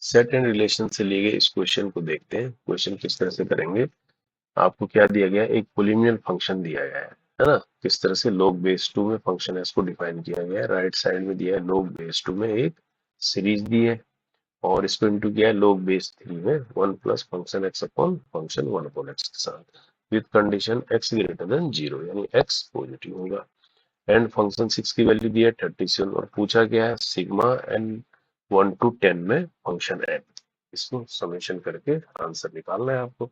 Set and relation से लिए गए इस क्वेश्चन को देखते हैं। क्वेश्चन किस तरह से करेंगे। आपको क्या दिया गया है, एक पोलिनोमियल फंक्शन दिया गया है ना। किस तरह से log बेस 2 में फंक्शन एस को डिफाइन किया गया है। राइट साइड में दिया है log बेस 2 में एक सीरीज दी है और इसको इंटू किया है log बेस 3 में 1 plus function x upon function 1 upon x के साथ with condition x greater than 0 यानी एक्स पॉजिटिव होगा। एंड फंक्शन 6 की वैल्यू दी है 37 और पूछा गया है सिग्मा एन 1 to 10 में फंक्शन एन। इसको समेशन करके आंसर निकालना है आपको।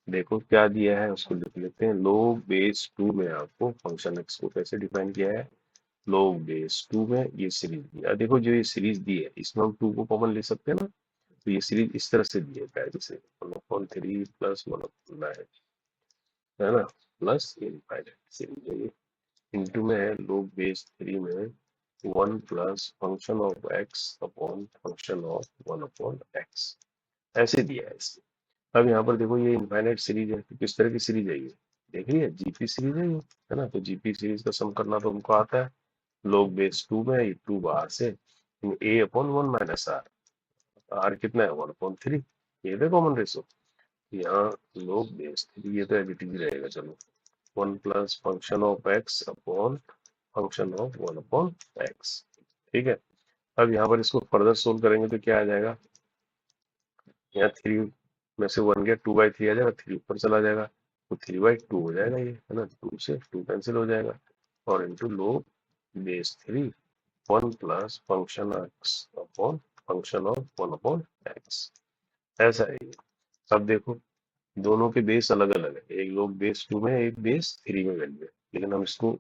देखो क्या दिया है उसको लिख लेते हैं। log बेस 2 में आपको फंक्शन एक्स को कैसे डिफाइन किया है। log बेस 2 में ये सीरीज दी है। देखो जो ये सीरीज दी है इसमें हम 2 को कॉमन ले सकते हैं ना। तो ये सीरीज इस तरह से दी है जैसे 1/3 प्लस 1/9 है ना प्लस इनफाइनाइट सीरीज है ये। इंटू में है log बेस 3 में 1 plus function of X upon function of 1 upon x ऐसे दिया है इसमें। अब यहाँ पर देखो ये इनफाइनाइट सीरीज है तो किस तरह की सीरीज है ये। देख रही है जीपी सीरीज है ये है ना। तो जीपी सीरीज का सम करना तो हमको आता है। log बेस 2 में ये 2 बाहर से a upon 1 minus R. R कितना है 1/3। ये तो कॉमन रेशो यहाँ log बेस 3 ये तो एडिटिव रहेगा। चलो 1 plus function of X upon function of 1 upon X. ठीक है। अब यहाँ पर इसको फर्दर सोल्व करेंगे तो क्या आ जाएगा। यहाँ 3 में से 1 गया 2/3 आ जाएगा 3 ऊपर चला जाएगा तो 3/2 हो जाएगा ये है ना। 2 से 2 कैंसिल हो जाएगा और into log base 3 1 plus function x upon function of 1 upon x ऐसा है ये। अब देखो दोनों के बेस अलग अलग है। एक log बेस 2 में एक बेस 3 में वैल्यू है लेकिन हम इसको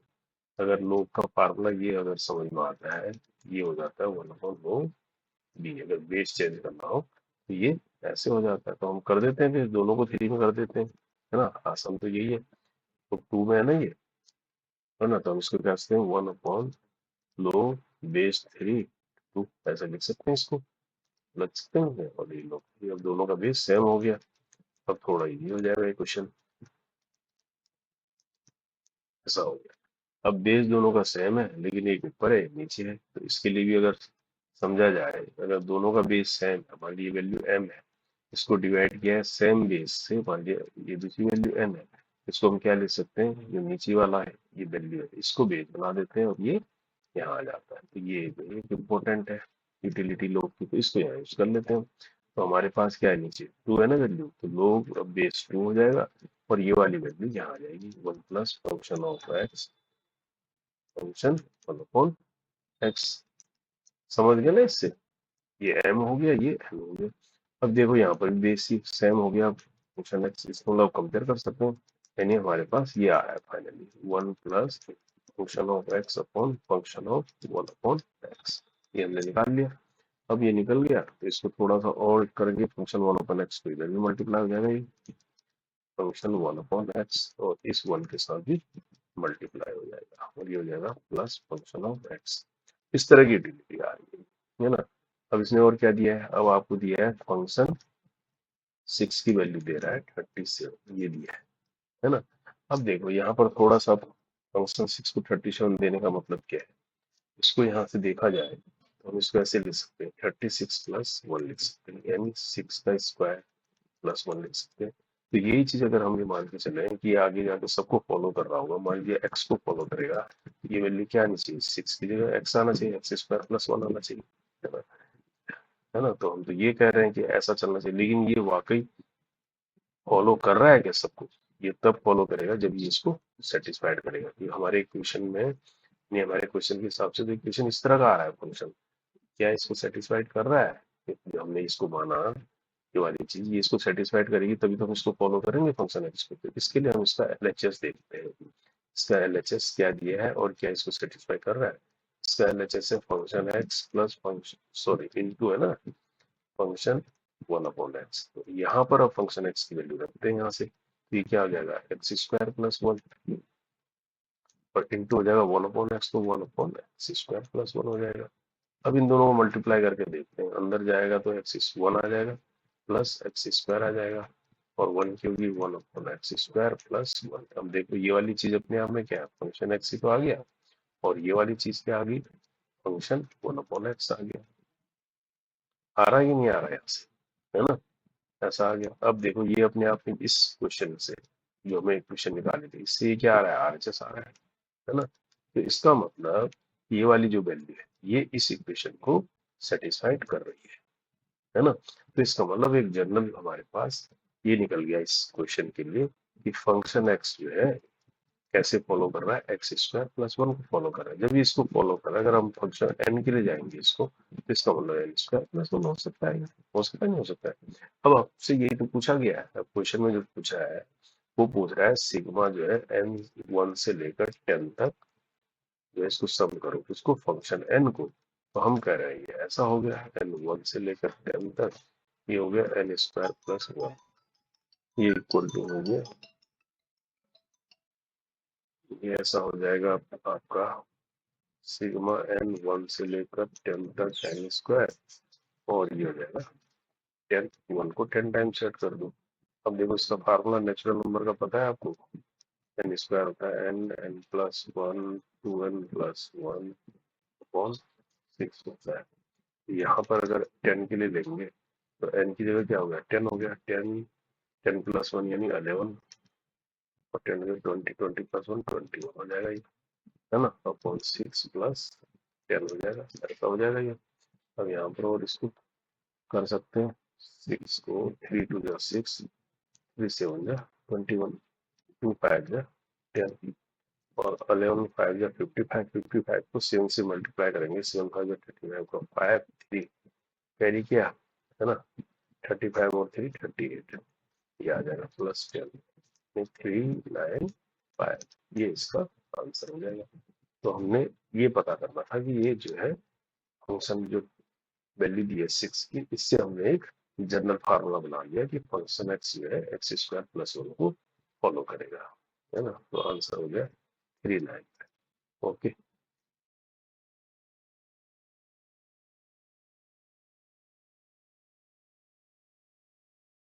अगर log का फार्मूला ये अगर समझ में आता है ये हो जाता है 1 अपॉन log बी। अगर बेस चेंज करना हो तो ये ऐसे हो जाता है तो हम कर देते हैं फिर दोनों को 3 में कर देते हैं है ना। आसान तो यही है। तो 2 में है ना ये है ना तो हम इसको क्या सकते हैं 1 अपॉन log बेस 3 2 ऐसा लिख सकते हैं इसको। लग सकते हैं और ये लोग ये अब दोनों का बेस सेम हो गया। अब थोड़ा इजी हो जाएगा ये क्वेश्चन। ऐसा हो गया। अब बेस दोनों का सेम है लेकिन एक ऊपर है एक नीचे है तो इसके लिए भी अगर समझा जाए अगर दोनों का बेस सेम है मान लीजिए वैल्यू m है इसको डिवाइड किया है सेम बेस से मान लीजिए ये दूसरी वैल्यू m है इसको हम क्या ले सकते हैं जो नीचे वाला है ये वैल्यू है इसको बेस बना देते हैं और ये यहाँ आ जाता है। तो ये एक इम्पोर्टेंट है यूटिलिटी लोग की तो इसको यहाँ यूज कर लेते हैं। तो हमारे पास क्या है नीचे 2 है ना वैल्यू तो लोग बेस 2 हो जाएगा और ये वाली वैल्यू यहाँ आ जाएगी 1 plus function of x function 1 upon x. समझ गए ना इससे। ये m हो गया ये n हो गया। अब देखो यहाँ पर बेसिक सेम हो गया फंक्शन एक्स इसको हम लोग कंपेयर कर सकते हैं। यानी हमारे पास ये आ रहा है finally 1 plus function of X upon function of 1 upon x. ये हमने निकाल लिया। अब ये निकल गया तो इसको थोड़ा सा और करेंगे फंक्शन 1 अपॉन एक्स तो इधर भी मल्टीप्लाई हो जाएगा ये फंक्शन 1 अपॉन एक्स और इस 1 के साथ भी मल्टीप्लाई हो जाएगा और ये हो जाएगा प्लस फंक्शन ऑफ एक्स। इस तरह की यूटिलिटी आ रही है ना। अब इसने और क्या दिया है। अब आपको दिया है फंक्शन 6 की वैल्यू दे रहा है 37 ये दिया है ना। अब देखो यहाँ पर थोड़ा सा फंक्शन 6 को 37 देने का मतलब क्या है। इसको यहाँ से देखा जाए तो हम इसको ऐसे लिख सकते हैं 36 प्लस 1 लिख सकते हैं यानी 6 का स्क्वायर प्लस 1 लिख सकते हैं। तो यही चीज अगर हम ये मान के चले कि आगे जाके सबको फॉलो कर रहा होगा मान लीजिए एक्स को फॉलो करेगा ये वैल्यू क्या आनी चाहिए 6 की जगह एक्स आना चाहिए एक्स स्क्वायर प्लस 1 आना चाहिए है ना। है ना तो हम तो ये कह रहे हैं कि ऐसा चलना चाहिए लेकिन ये वाकई फॉलो कर रहा है क्या सब कुछ। ये तब फॉलो करेगा जब ये इसको सेटिस्फाइड करेगा कि हमारे इक्वेशन में नहीं हमारे क्वेश्चन के हिसाब से तो इक्वेशन इस तरह का आ रहा है फंक्शन क्या इसको सेटिस्फाइड कर रहा है। जो हमने इसको माना ये वाली चीज ये इसको सेटिस्फाइड करेगी तभी तो हम इसको फॉलो करेंगे फंक्शन एक्स को। तो इसके लिए हम इसका एलएचएस देखते हैं इसका एलएचएस क्या दिया है और क्या इसको सेटिस्फाई कर रहा है। इसका एलएचएस है function x plus function sorry into है ना फंक्शन 1 अपॉन एक्स। तो यहाँ पर अब फंक्शन एक्स की वैल्यू रखते हैं यहाँ से तो ये क्या आ जाएगा एक्स स्क्वायर प्लस 1 और इंटू हो जाएगा 1 अपॉन एक्स तो 1 अपॉन एक्स स्क्वायर प्लस 1 हो जाएगा। अब इन दोनों को मल्टीप्लाई करके देखते हैं अंदर जाएगा तो एक्स 1 आ जाएगा प्लस एक्स स्क्वायर आ जाएगा और 1 की होगी 1 अपॉन एक्स स्क्वायर प्लस 1। अब देखो ये वाली चीज अपने आप में क्या है फंक्शन एक्स ही तो आ गया और ये वाली चीज क्या आ गई फंक्शन 1 अपॉन एक्स आ गया। आ रहा है कि नहीं आ रहा है यहाँ से, है ना, ऐसा आ गया। अब देखो ये अपने आप में इस क्वेश्चन से जो हमें इक्वेशन निकाली थी इससे ये क्या आ रहा है, आरएचएस आ रहा है ना। तो इसका मतलब ये वाली जो वैल्यू है ये इस इक्वेशन को सेटिस्फाइड कर रही है ना। तो इसका मतलब एक जनरल हमारे पास ये निकल गया इस क्वेश्चन के लिए कि फंक्शन एक्स जो है कैसे फॉलो कर रहा है, एक्स स्क्वायर प्लस वन को फॉलो कर रहा है। जब ये इसको फॉलो कर रहा है, अगर हम फंक्शन एन के लिए जाएंगे इसको, तो इसका मतलब एन स्क्वायर प्लस वन हो सकता है, हो सकता है नहीं हो सकता है। अब आपसे यही तो पूछा गया है, अब क्वेश्चन में जो पूछा है वो पूछ रहा है सिग्मा जो है एन वन से लेकर टेन तक जो है इसको सम करो इसको फंक्शन एन को। तो हम कह रहे हैं ये ऐसा हो गया एन वन से लेकर टेन तक, ये हो गया एन स्क्वायर प्लस वन, ये इक्वल टू हो गया, ये ऐसा हो जाएगा आपका सिग्मा एन वन से लेकर टेन तक एन स्क्वायर, और ये हो जाएगा टेन, वन को 10 टाइम सेट कर दो। अब देखो इसका फार्मूला नेचुरल नंबर का पता है आपको, एन स्क्वायर होता है N, N plus one, two N plus one upon six होता है। यहाँ पर अगर 10 के लिए लेंगे तो एन की जगह क्या हो गया 10 हो गया, 10, 10 प्लस वन यानी 11, और 10 में 20, 20 प्लस वन 21 हो जाएगा ये, है ना, अपॉन सिक्स प्लस 10 हो जाएगा, ऐसा हो जाएगा ये। अब यहाँ पर और इसको कर सकते हैं, सिक्स को थ्री टू जा सिक्स, थ्री सेवन जा 21, टू फाइव जा 10, और 11 फाइव जा 55, 55 को 7 से मल्टीप्लाई करेंगे, 7 फाइव जा 35 को 5 3 कैरी किया, है ना, 35 और 3 38, ये आ जाएगा प्लस 10, 395, ये इसका आंसर हो जाएगा। तो हमने ये पता करना था कि ये जो है फंक्शन जो वैल्यू दी है 6 की, इससे हमने एक जनरल फार्मूला बना लिया कि फंक्शन एक्स जो है एक्स स्क्वायर प्लस वन को फॉलो करेगा, है ना। तो आंसर हो गया 39। ओके।